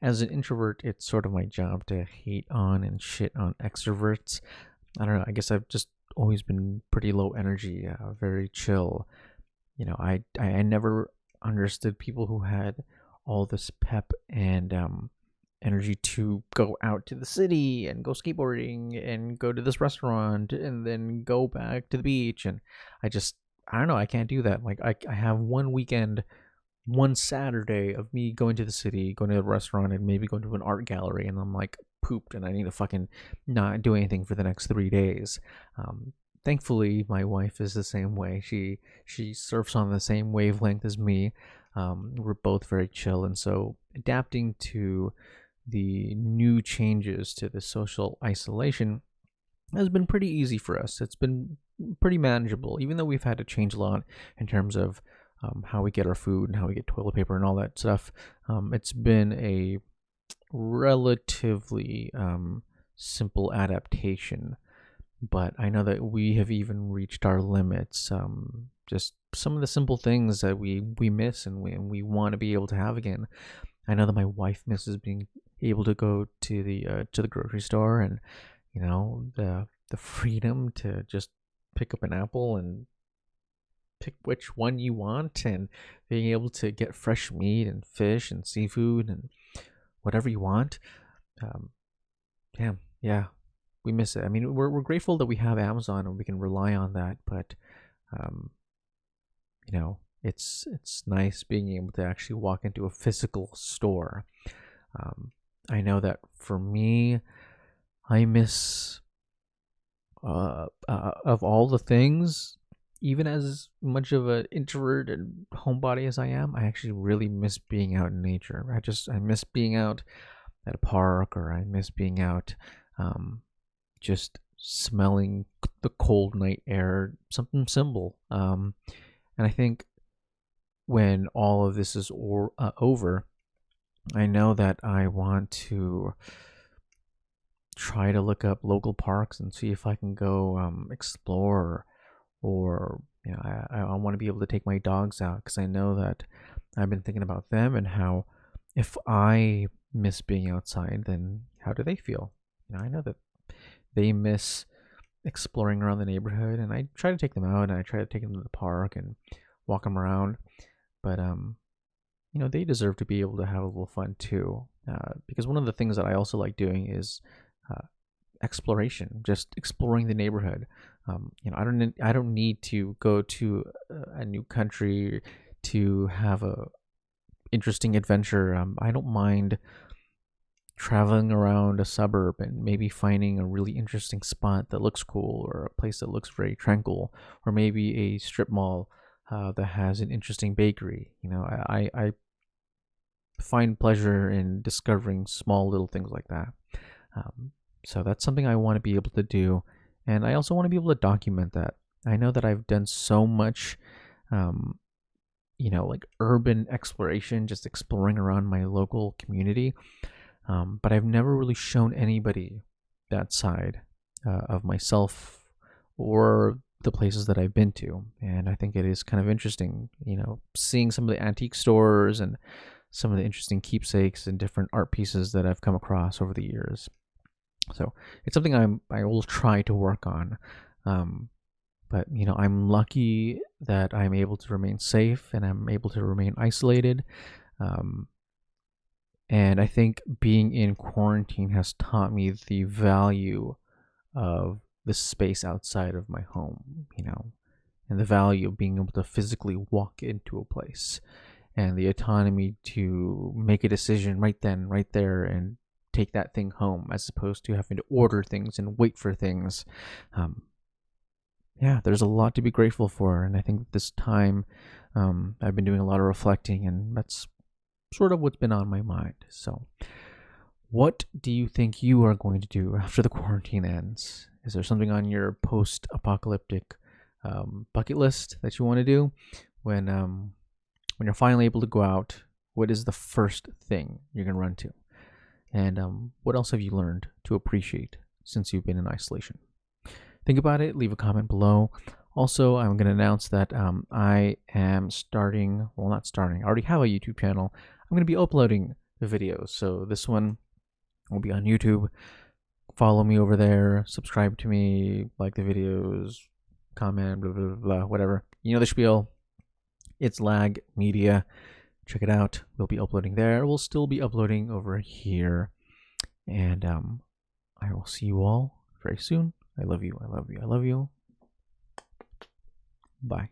as an introvert, it's sort of my job to hate on and shit on extroverts. I don't know. I guess I've just always been pretty low energy, very chill. I never understood people who had all this pep and energy to go out to the city and go skateboarding and go to this restaurant and then go back to the beach. And I don't know, I can't do that. Like, I have one weekend, one Saturday of me going to the city, going to a restaurant, and maybe going to an art gallery, and I'm like pooped, and I need to fucking not do anything for the next 3 days. Thankfully, my wife is the same way. She surfs on the same wavelength as me. We're both very chill, and so adapting to the new changes to the social isolation has been pretty easy for us. It's been pretty manageable, even though we've had to change a lot in terms of how we get our food and how we get toilet paper and all that stuff. It's been a relatively simple adaptation, but I know that we have even reached our limits. Just some of the simple things that we miss and we want to be able to have again. I know that my wife misses being able to go to the grocery store, and the freedom to just pick up an apple and pick which one you want, and being able to get fresh meat and fish and seafood and whatever you want. Damn, yeah, we miss it. I mean, we're grateful that we have Amazon and we can rely on that, but um, it's nice being able to actually walk into a physical store. I know that for me, I miss of all the things, even as much of an introvert and homebody as I am, I actually really miss being out in nature. I miss being out at a park, or I miss being out just smelling the cold night air, something simple. And I think when all of this is over, I know that I want to try to look up local parks and see if I can go explore, or I want to be able to take my dogs out, because I know that I've been thinking about them and how if I miss being outside, then how do they feel? I know that they miss exploring around the neighborhood, and I try to take them out and I try to take them to the park and walk them around, but they deserve to be able to have a little fun too, because one of the things that I also like doing is exploration, just exploring the neighborhood. I don't need to go to a new country to have a interesting adventure. I don't mind traveling around a suburb and maybe finding a really interesting spot that looks cool, or a place that looks very tranquil, or maybe a strip mall that has an interesting bakery. I find pleasure in discovering small little things like that. So that's something I want to be able to do, and I also want to be able to document that. I know that I've done so much, like urban exploration, just exploring around my local community, but I've never really shown anybody that side of myself or the places that I've been to. And I think it is kind of interesting, seeing some of the antique stores and some of the interesting keepsakes and different art pieces that I've come across over the years. So it's something I will try to work on. But I'm lucky that I'm able to remain safe and I'm able to remain isolated. And I think being in quarantine has taught me the value of the space outside of my home, and the value of being able to physically walk into a place, and the autonomy to make a decision right then, right there, and take that thing home, as opposed to having to order things and wait for things. There's a lot to be grateful for, and I think this time I've been doing a lot of reflecting, and that's sort of what's been on my mind. So what do you think you are going to do after the quarantine ends? Is there something on your post-apocalyptic bucket list that you want to do when you're finally able to go out? What is the first thing you're going to run to? And what else have you learned to appreciate since you've been in isolation? Think about it. Leave a comment below. Also, I'm going to announce that I am starting, well, not starting, I already have a YouTube channel. I'm going to be uploading videos. So this one will be on YouTube. Follow me over there, subscribe to me, like the videos, comment, blah, blah, blah, whatever. You know the spiel. It's LLAG Media. Check it out. We'll be uploading there. We'll still be uploading over here. And I will see you all very soon. I love you. I love you. I love you. Bye.